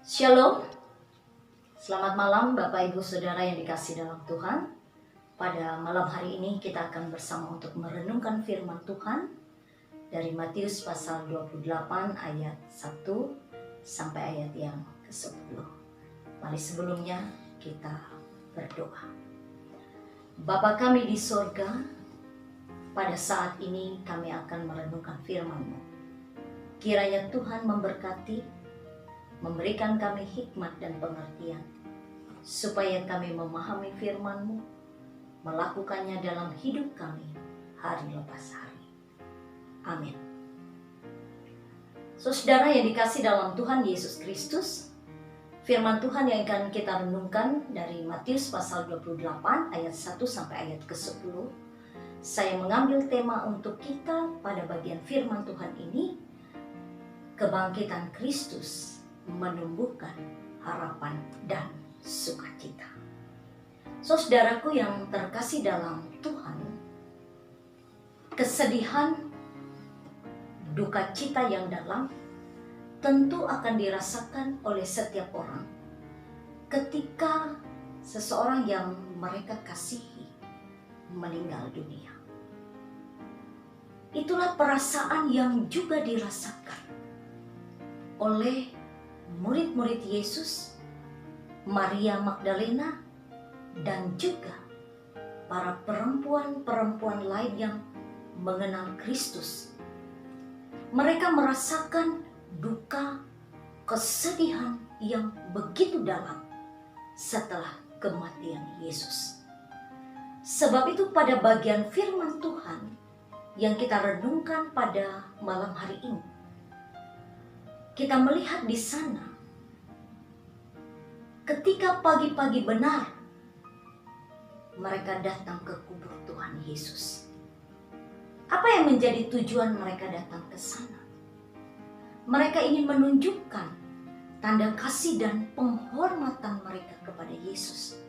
Shalom, selamat malam Bapak Ibu Saudara yang dikasihi dalam Tuhan. Pada malam hari ini kita akan bersama untuk merenungkan firman Tuhan dari Matius pasal 28 ayat 1 sampai ayat yang ke-10. Mari sebelumnya kita berdoa. Bapa kami di sorga, pada saat ini kami akan merenungkan firman-Mu. Kiranya Tuhan memberkati, memberikan kami hikmat dan pengertian, supaya kami memahami firman-Mu, melakukannya dalam hidup kami hari lepas hari. Amin. Saudara yang dikasihi dalam Tuhan Yesus Kristus, firman Tuhan yang akan kita renungkan dari Matius pasal 28 ayat 1 sampai ayat ke-10. Saya mengambil tema untuk kita pada bagian firman Tuhan ini, kebangkitan Kristus menumbuhkan harapan dan sukacita. Saudaraku yang terkasih dalam Tuhan, kesedihan, duka cita yang dalam tentu akan dirasakan oleh setiap orang ketika seseorang yang mereka kasihi meninggal dunia. Itulah perasaan yang juga dirasakan oleh murid-murid Yesus, Maria Magdalena, dan juga para perempuan-perempuan lain yang mengenal Kristus. Mereka merasakan duka, kesedihan yang begitu dalam setelah kematian Yesus. Sebab itu pada bagian firman Tuhan yang kita renungkan pada malam hari ini, kita melihat di sana ketika pagi-pagi benar mereka datang ke kubur Tuhan Yesus. Apa yang menjadi tujuan mereka datang ke sana? Mereka ingin menunjukkan tanda kasih dan penghormatan mereka kepada Yesus.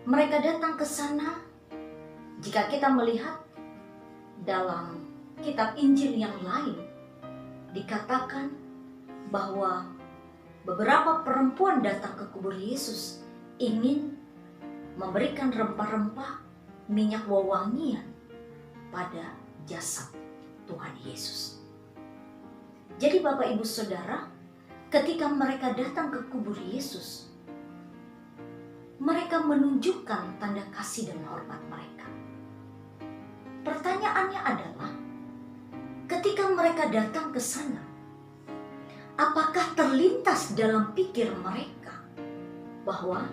Mereka datang ke sana, jika kita melihat dalam kitab Injil yang lain, dikatakan bahwa beberapa perempuan datang ke kubur Yesus ingin memberikan rempah-rempah minyak wewangian pada jasad Tuhan Yesus. Jadi Bapak Ibu Saudara, ketika mereka datang ke kubur Yesus, mereka menunjukkan tanda kasih dan hormat mereka. Pertanyaannya adalah, ketika mereka datang ke sana, apakah terlintas dalam pikir mereka bahwa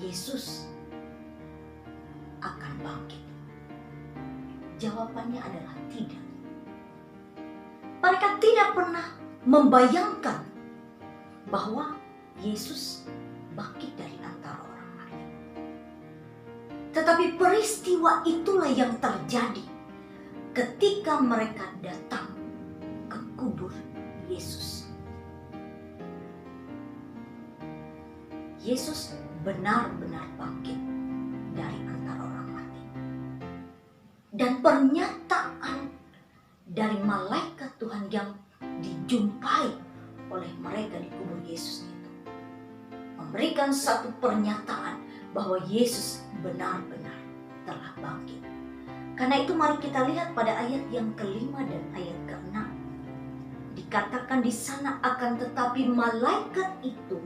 Yesus akan bangkit? Jawabannya adalah tidak. Mereka tidak pernah membayangkan bahwa Yesus bangkit dari antara orang mati. Tetapi peristiwa itulah yang terjadi ketika mereka datang ke kubur Yesus. Yesus benar-benar bangkit dari antara orang mati. Dan pernyataan dari malaikat Tuhan yang dijumpai oleh mereka di kubur Yesus itu memberikan satu pernyataan bahwa Yesus benar-benar telah bangkit. Karena itu mari kita lihat pada ayat yang ke-5 dan ayat ke-6. Dikatakan di sana, akan tetapi malaikat itu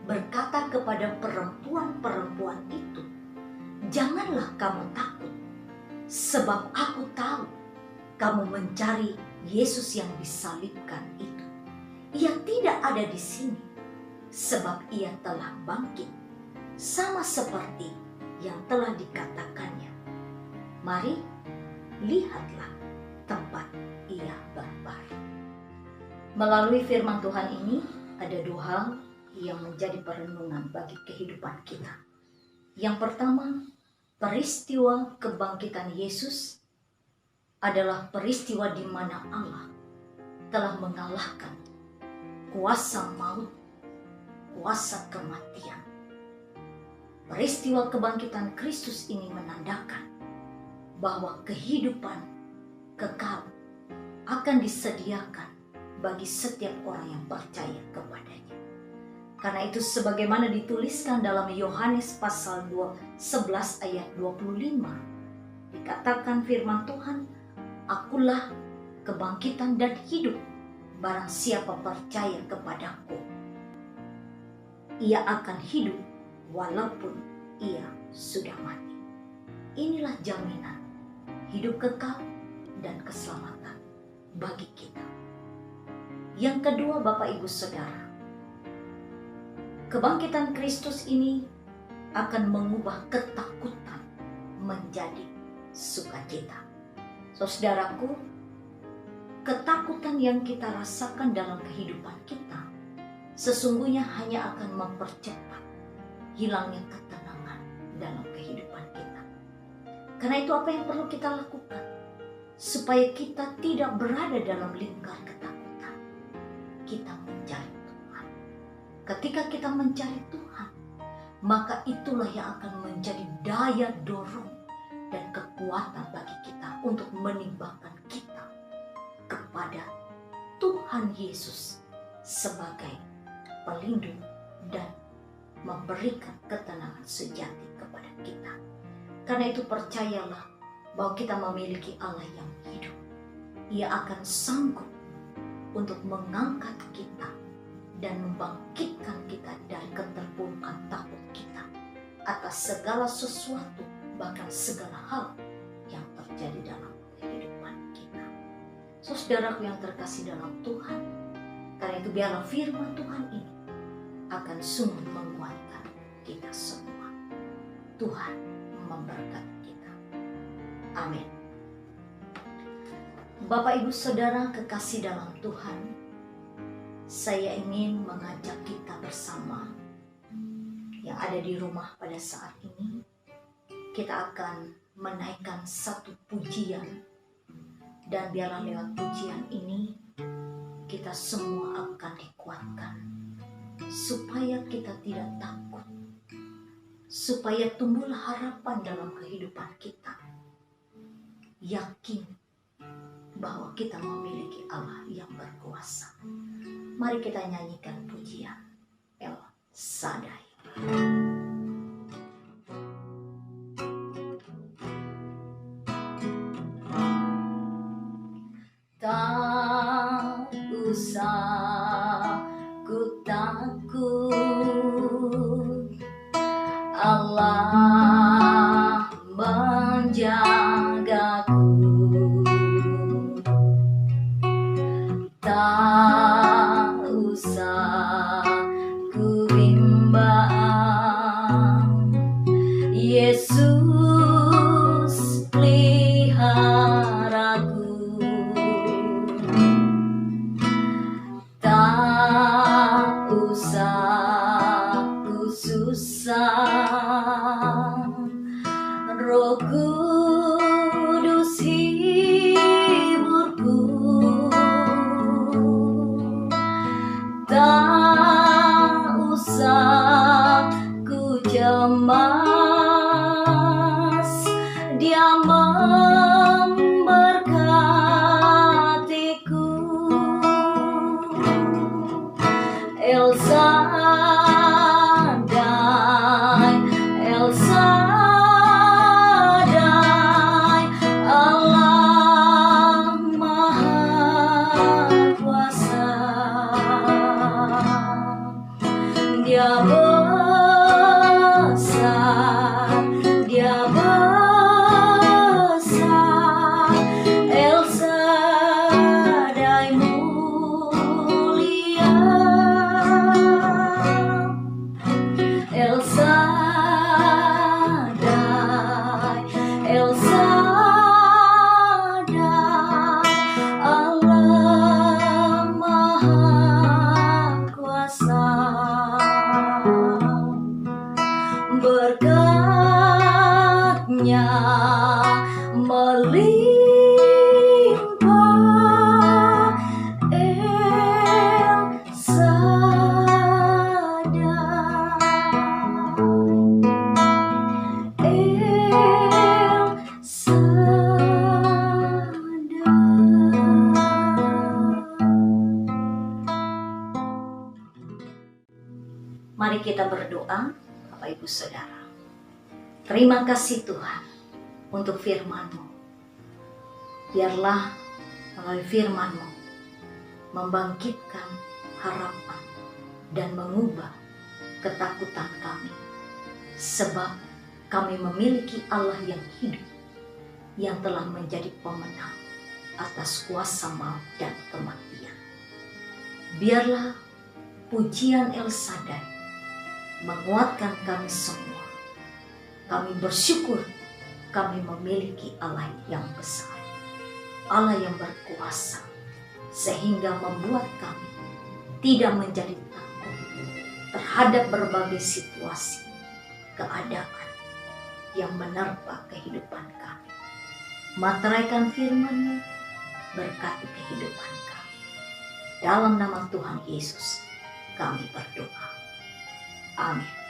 berkata kepada perempuan-perempuan itu, "Janganlah kamu takut, sebab aku tahu kamu mencari Yesus yang disalibkan itu. Ia tidak ada di sini, sebab ia telah bangkit, sama seperti yang telah dikatakannya. Mari, lihatlah tempat ia berbaring." Melalui firman Tuhan ini, ada dua hal yang menjadi perenungan bagi kehidupan kita. Yang pertama, peristiwa kebangkitan Yesus adalah peristiwa di mana Allah telah mengalahkan kuasa maut, kuasa kematian. Peristiwa kebangkitan Kristus ini menandakan bahwa kehidupan kekal akan disediakan bagi setiap orang yang percaya kepadanya. Karena itu sebagaimana dituliskan dalam Yohanes pasal 11 ayat 25, dikatakan firman Tuhan, "Akulah kebangkitan dan hidup, barang siapa percaya kepadaku, ia akan hidup walaupun ia sudah mati." Inilah jaminan hidup kekal dan keselamatan bagi kita. Yang kedua, Bapak Ibu Saudara, kebangkitan Kristus ini akan mengubah ketakutan menjadi sukacita. Saudaraku, ketakutan yang kita rasakan dalam kehidupan kita sesungguhnya hanya akan mempercepat hilangnya ketenangan dalam kehidupan kita. Karena itu apa yang perlu kita lakukan supaya kita tidak berada dalam lingkar ketakutan? Kita mencari Tuhan. Ketika kita mencari Tuhan, maka itulah yang akan menjadi daya dorong dan kekuatan bagi kita untuk menimbangkan kita kepada Tuhan Yesus sebagai pelindung dan memberikan ketenangan sejati kepada kita. Karena itu percayalah bahwa kita memiliki Allah yang hidup. Ia akan sanggup untuk mengangkat kita dan membangkitkan kita dari keterpurukan takut kita atas segala sesuatu, bahkan segala hal yang terjadi dalam kehidupan kita. Saudaraku yang terkasih dalam Tuhan, karena itu biarlah firman Tuhan ini akan sungguh menguatkan kita semua. Tuhan memberkati kita. Amin. Bapak Ibu Saudara kekasih dalam Tuhan, saya ingin mengajak kita bersama yang ada di rumah pada saat ini. Kita akan menaikkan satu pujian, dan biarlah lewat pujian ini kita semua akan dikuatkan supaya kita tidak takut, supaya tumbuhlah harapan dalam kehidupan kita, yakin bahwa kita memiliki Allah yang berkuasa. Mari kita nyanyikan pujian El Shaddai. Tak usah ku takut, Allah menjagaku. Tak usah ku bimbang, Yesus peliharaku. Tak usah ku susah, Roh Kudus hiburku. Tak usah ku cemas, Dia memberkatiku. El Shaddai, El Shaddai, Allah Maha Kuasa. Dia besar, Dia besar. kita berdoa, Bapak Ibu Saudara. Terima kasih Tuhan untuk firman-Mu. Biarlah melalui firman-Mu membangkitkan harapan dan mengubah ketakutan kami. Sebab kami memiliki Allah yang hidup, yang telah menjadi pemenang atas kuasa maut dan kematian. Biarlah pujian El Shaddai menguatkan kami semua. Kami bersyukur kami memiliki Allah yang besar, Allah yang berkuasa, sehingga membuat kami tidak menjadi takut terhadap berbagai situasi, keadaan yang menerpa kehidupan kami. Materaikan firman-Mu, berkati kehidupan kami. Dalam nama Tuhan Yesus kami berdoa. Amin.